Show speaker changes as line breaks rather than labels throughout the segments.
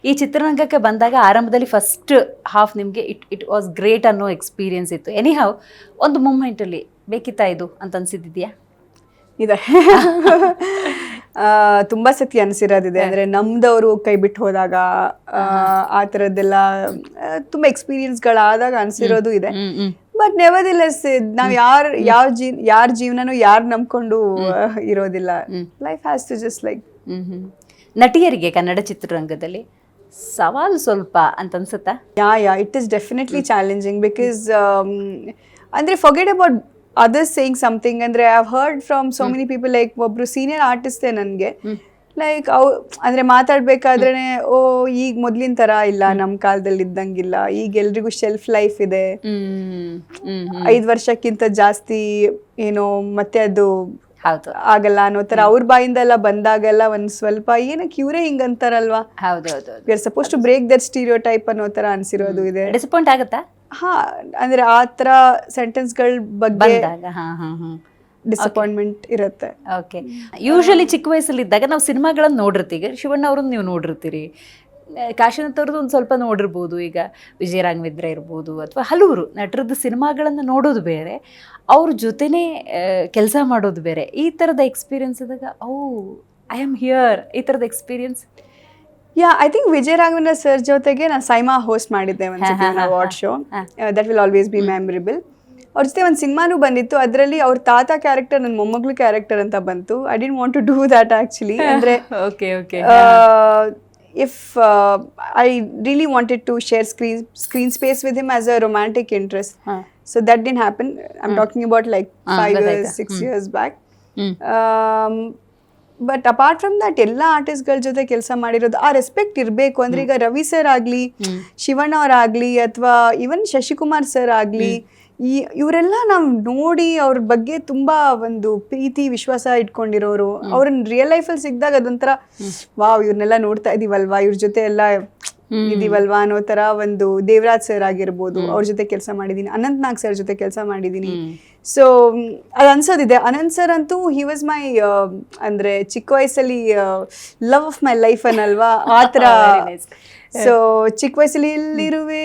ಈ ಚಿತ್ರರಂಗಕ್ಕೆ ಬಂದಾಗ ಆರಂಭದಲ್ಲಿ ಫಸ್ಟ್ ಹಾಫ್ ನಿಮಗೆ ಇಟ್ ವಾಸ್ ಗ್ರೇಟ್ ಅನ್ನೋ ಎಕ್ಸ್ಪೀರಿಯನ್ಸ್ ಇತ್ತು. ಎನಿ ಹಾವ್ ಒಂದು ಮೂಮೆಂಟಲ್ಲಿ ಬೇಕಿತ್ತಾ ಇದು ಅಂತ ಅನ್ಸಿದ್ದಿದೆಯಾ?
ಇದೆ. ತುಂಬಾ ಸತಿ ಅನ್ಸಿರೋದಿದೆ. ಅಂದ್ರೆ ನಮ್ದವರು ಕೈ ಬಿಟ್ಟು ಹೋದಾಗ ಆ ಥರದ್ದೆಲ್ಲ ತುಂಬಾ ಎಕ್ಸ್ಪೀರಿಯನ್ಸ್ಗಳಾದಾಗ ಅನ್ಸಿರೋದು ಇದೆ. ಬಟ್ ನೆವರ್ದಿಲೆಸ್ ನಾವ್ ಯಾರ ಜೀವನನೂ ಯಾರು ನಂಬ್ಕೊಂಡು ಇರೋದಿಲ್ಲ. Life has to just like.
ನಟಿಯರಿಗೆ ಕನ್ನಡ ಚಿತ್ರರಂಗದಲ್ಲಿ ಸವಾಲು ಸ್ವಲ್ಪ ಅಂತ ಅನ್ಸುತ್ತಾ?
Yeah it is definitely challenging because ಅಂದ್ರೆ forget about others saying something. ಅಂದ್ರೆ I heard from so many people like ಒಬ್ರು ಸೀನಿಯರ್ ಆರ್ಟಿಸ್ಟೇ ನನಗೆ ಲೈಕ್ ಅಂದ್ರೆ ಮಾತಾಡ್ಬೇಕಾದ್ರೆ ಈಗ ಮೊದ್ಲಿನ ತರ ಇಲ್ಲ, ನಮ್ ಕಾಲದಲ್ಲಿ ಇದ್ದಂಗಿಲ್ಲ, ಈಗ ಎಲ್ರಿಗೂ ಶೆಲ್ಫ್ ಲೈಫ್ ಇದೆ, 5 ವರ್ಷಕ್ಕಿಂತ ಜಾಸ್ತಿ ಏನೋ ಮತ್ತೆ ಅದು ಆಗಲ್ಲ ಅನ್ನೋ ತರ ಅವ್ರ ಬಾಯಿಂದೆಲ್ಲ ಬಂದಾಗೆಲ್ಲ ಒಂದ್ ಸ್ವಲ್ಪ ಏನಕ್ಕೆ ಇವರೇ ಹಿಂಗಂತಾರಲ್ವಾ, we are suppose to break that stereotype ಅನ್ನೋ ತರ ಅನ್ಸಿರೋದು ಇದೆ.
ಡಿಸಪಾಯಿಂಟ್ ಆಗುತ್ತಾ?
ಅಂದ್ರೆ ಆ ತರ ಸೆಂಟೆನ್ಸ್ ಗಳ ಬಗ್ಗೆ ಡಿಸಪಾಯಿಂಟ್ಮೆಂಟ್ ಇರುತ್ತೆ.
ಓಕೆ, ಯೂಶಲಿ ಚಿಕ್ಕ ವಯಸ್ಸಲ್ಲಿ ಇದ್ದಾಗ ನಾವು ಸಿನಿಮಾಗಳನ್ನ ನೋಡಿರ್ತೀವಿ. ಶಿವಣ್ಣ ಅವ್ರನ್ನ ನೀವು ನೋಡಿರ್ತೀರಿ, ಕಾಶಿನಾಥ್ ಅವ್ರದ್ದು ಒಂದು ಸ್ವಲ್ಪ ನೋಡಿರ್ಬೋದು, ಈಗ ವಿಜಯ ರಾಘವೇಂದ್ರ ಇರ್ಬೋದು, ಅಥವಾ ಹಲವರು ನಟರದ್ದು ಸಿನಿಮಾಗಳನ್ನು ನೋಡೋದು ಬೇರೆ, ಅವ್ರ ಜೊತೆನೇ ಕೆಲಸ ಮಾಡೋದು ಬೇರೆ. ಈ ಥರದ ಎಕ್ಸ್ಪೀರಿಯನ್ಸ್ ಇದ್ದಾಗ ಐ ಆಮ್ ಹಿಯರ್, ಈ ಥರದ experience.
I think Vijaya Raghavendra sir ಜೊತೆಗೆ ನಾನು ಸೈಮಾ ಹೋಸ್ಟ್ ಮಾಡಿದ್ದೆ ಒಂದು award show. That will always B memorable. ಅವ್ರ ಜೊತೆ ಒಂದು ಸಿನಿಮಾನು ಬಂದಿತ್ತು, ಅದರಲ್ಲಿ ಅವ್ರ ತಾತ ಕ್ಯಾರೆಕ್ಟರ್ ನನ್ನ ಮೊಮ್ಮಗಳು ಕ್ಯಾರೆಕ್ಟರ್ ಅಂತ ಬಂತು. I didn't want to do that actually. ಅಂದ್ರೆ if I really wanted to share screen space with him as a romantic interest, so that didn't happen. I'm talking about like 5 years, 6 years back. But apart from that ಎಲ್ಲ ಆರ್ಟಿಸ್ಟ್ಗಳ ಜೊತೆ ಕೆಲಸ ಮಾಡಿರೋದು ಆ respect ಇರಬೇಕು. ಅಂದ್ರೆ ಈಗ Ravi sir ಆಗಲಿ, ಶಿವಣ್ಣ ಅವರಾಗಲಿ, ಅಥವಾ ಈವನ್ ಶಶಿಕುಮಾರ್ ಸರ್ ಆಗಲಿ, ಇವರೆಲ್ಲ ನಾವು ನೋಡಿ ಅವ್ರ ಬಗ್ಗೆ ತುಂಬಾ ಒಂದು ಪ್ರೀತಿ ವಿಶ್ವಾಸ ಇಟ್ಕೊಂಡಿರೋರು. ಅವ್ರನ್ನ ರಿಯಲ್ ಲೈಫಲ್ಲಿ ಸಿಕ್ಕಿದಾಗ ಅದೊಂಥರ ವಾವ್, ಇವ್ರನ್ನೆಲ್ಲ ನೋಡ್ತಾ ಇದೀವಲ್ವಾ, ಇವ್ರ ಜೊತೆ ಎಲ್ಲ ಇದೀವಲ್ವಾ ಅನ್ನೋ ತರ ಒಂದು. ದೇವರಾಜ್ ಸರ್ ಆಗಿರ್ಬೋದು, ಅವ್ರ ಜೊತೆ ಕೆಲಸ ಮಾಡಿದೀನಿ. ಅನಂತ್ ನಾಗ್ ಸರ್ ಜೊತೆ ಕೆಲಸ ಮಾಡಿದೀನಿ. ಸೊ ಅದು ಅನ್ಸೋದಿದೆ. ಅನಂತ್ ಸರ್ ಅಂತೂ ಹಿ ವಾಸ್ ಮೈ ಅಂದ್ರೆ ಚಿಕ್ಕ ವಯಸ್ಸಲ್ಲಿ ಲವ್ ಆಫ್ ಮೈ ಲೈಫ್ ಅನ್ನಲ್ವಾ, ಆ ಥರ. ಸೊ ಚಿಕ್ಕ ವಯಸ್ಸಲ್ಲಿ ಎಲ್ಲಿರುವೆ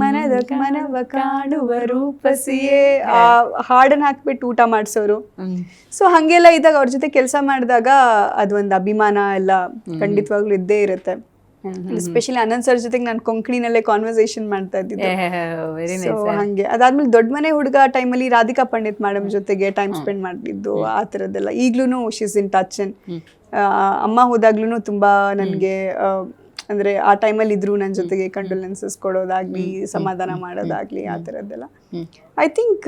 ಮನವ ಕಾಣುವ ರೂಪಸಿಯೇ ಆ ಹಾಡನ್ನ ಹಾಕ್ಬಿಟ್ಟು ಊಟ ಮಾಡಿಸೋರು. ಸೊ ಹಂಗೆಲ್ಲ ಇದ್ದಾಗ ಅವ್ರ ಜೊತೆ ಕೆಲಸ ಮಾಡಿದಾಗ ಅದೊಂದು ಅಭಿಮಾನ ಎಲ್ಲ ಖಂಡಿತವಾಗ್ಲೂ ಇದ್ದೇ ಇರುತ್ತೆ. ಎಸ್ಪೆಷಲಿ ಅನಂತ್ ಸರ್ ಜೊತೆಗೆ ನಾನು ಕೊಂಕಣಿನಲ್ಲೇ ಕಾನ್ವರ್ಸೇಷನ್ ಮಾಡ್ತಾ ಇದ್ದಿದ್ದೆ. ಹಂಗೆ ಅದಾದ್ಮೇಲೆ ದೊಡ್ಡ ಮನೆ ಹುಡುಗ ಟೈಮಲ್ಲಿ ರಾಧಿಕಾ ಪಂಡಿತ್ ಮೇಡಮ್ ಜೊತೆಗೆ ಟೈಮ್ ಸ್ಪೆಂಡ್ ಮಾಡಿದ್ದು, ಆ ಥರದ್ದೆಲ್ಲ. ಈಗ್ಲೂ ಶೀಸ್ ಇನ್ ಟಚ್. ಅಮ್ಮ ಹೋದಾಗ್ಲೂ ತುಂಬಾ ನನಗೆ ಅಂದ್ರೆ ಆ ಟೈಮಲ್ಲಿ ಇದ್ರು ನನ್ನ ಜೊತೆಗೆ ಕಂಡೋಲೆನ್ಸಸ್ ಕೊಡೋದಾಗ್ಲಿ, ಸಮಾಧಾನ ಮಾಡೋದಾಗ್ಲಿ, ಆ ಥರದ್ದೆಲ್ಲ. ಐ ಥಿಂಕ್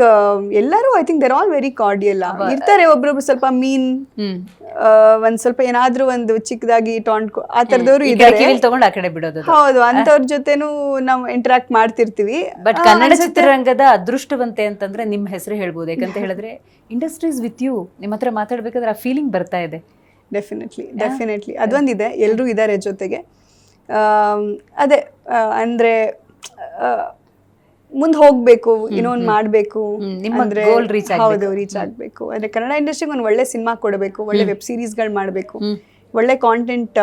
ಎಲ್ಲರೂ ದೇರ್ ಆಲ್ ವೆರಿ ಕಾರ್ಡಿಯಲ್. ಇರ್ತಾರೆ ಒಬ್ರೊಬ್ರು ಸ್ವಲ್ಪ ಮೀನ್, ಒಂದ್ ಸ್ವಲ್ಪ ಏನಾದ್ರೂ ಒಂದು ಚಿಕ್ಕದಾಗಿ ಟಾಂಟ್ ಆ ಥರದವ್ರು ಇದ್ದಾರೆ. ಹೌದು, ಅಂತವ್ರ ಜೊತೆನೂ ನಾವು ಇಂಟರಾಕ್ಟ್ ಮಾಡ್ತಿರ್ತೀವಿ.
ಬಟ್ ಕನ್ನಡ ಚಿತ್ರರಂಗದ ಅದೃಷ್ಟವಂತೆ ಅಂತಂದ್ರೆ ನಿಮ್ಮ ಹೆಸರು ಹೇಳ್ಬೋದು. ಯಾಕಂತ ಹೇಳಿದ್ರೆ ಇಂಡಸ್ಟ್ರೀಸ್ ವಿತ್ ಯು, ನಿಮ್ಮ ಹತ್ರ ಮಾತಾಡ್ಬೇಕಾದ್ರೆ ಆ ಫೀಲಿಂಗ್ ಬರ್ತಾ ಇದೆ.
ಡೆಫಿನೆಟ್ಲಿ ಅದೊಂದಿದೆ. ಎಲ್ಲರೂ ಇದ್ದಾರೆ ಜೊತೆಗೆ. ಅದೇ ಅಂದ್ರೆ ಮುಂದೆ ಹೋಗ್ಬೇಕು, ಇನ್ನೊಂದು ಮಾಡಬೇಕು, ಹೌದು, ರೀಚ್ ಆಗಬೇಕು. ಅಂದ್ರೆ ಕನ್ನಡ ಇಂಡಸ್ಟ್ರಿಗೆ ಒಂದು ಒಳ್ಳೆ ಸಿನಿಮಾ ಕೊಡಬೇಕು, ಒಳ್ಳೆ ವೆಬ್ ಸೀರೀಸ್ಗಳು ಮಾಡಬೇಕು, ಒಳ್ಳೆ ಕಾಂಟೆಂಟ್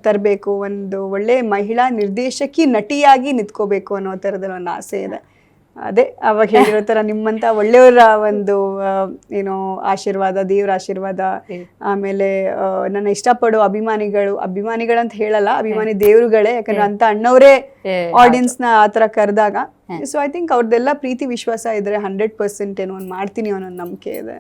ತರಬೇಕು, ಒಂದು ಒಳ್ಳೆ ಮಹಿಳಾ ನಿರ್ದೇಶಕಿ ನಟಿಯಾಗಿ ನಿಂತ್ಕೋಬೇಕು ಅನ್ನೋ ಥರದಲ್ಲಿ ಒಂದು ಆಸೆ ಇದೆ. ಅದೇ ಅವಾಗ ಹೇಳಿರೋ ಥರ ನಿಮ್ಮಂತ ಒಳ್ಳೆಯವರ ಒಂದು ಏನೋ ಆಶೀರ್ವಾದ, ದೇವ್ರ ಆಶೀರ್ವಾದ, ಆಮೇಲೆ ನನ್ನ ಇಷ್ಟಪಡೋ ಅಭಿಮಾನಿಗಳಂತ ಹೇಳಲ್ಲ, ಅಭಿಮಾನಿ ದೇವ್ರುಗಳೇ. ಯಾಕಂದ್ರೆ ಅಂತ ಅಣ್ಣವರೇ ಆಡಿಯನ್ಸ್ನ ಆ ಥರ ಕರೆದಾಗ. ಸೊ ಐ ಥಿಂಕ್ ಅವ್ರದ್ದೆಲ್ಲ ಪ್ರೀತಿ ವಿಶ್ವಾಸ ಇದ್ರೆ 100% ಏನೋ ಒಂದು ಮಾಡ್ತೀನಿ ಅನ್ನೋ ನಂಬಿಕೆ ಇದೆ.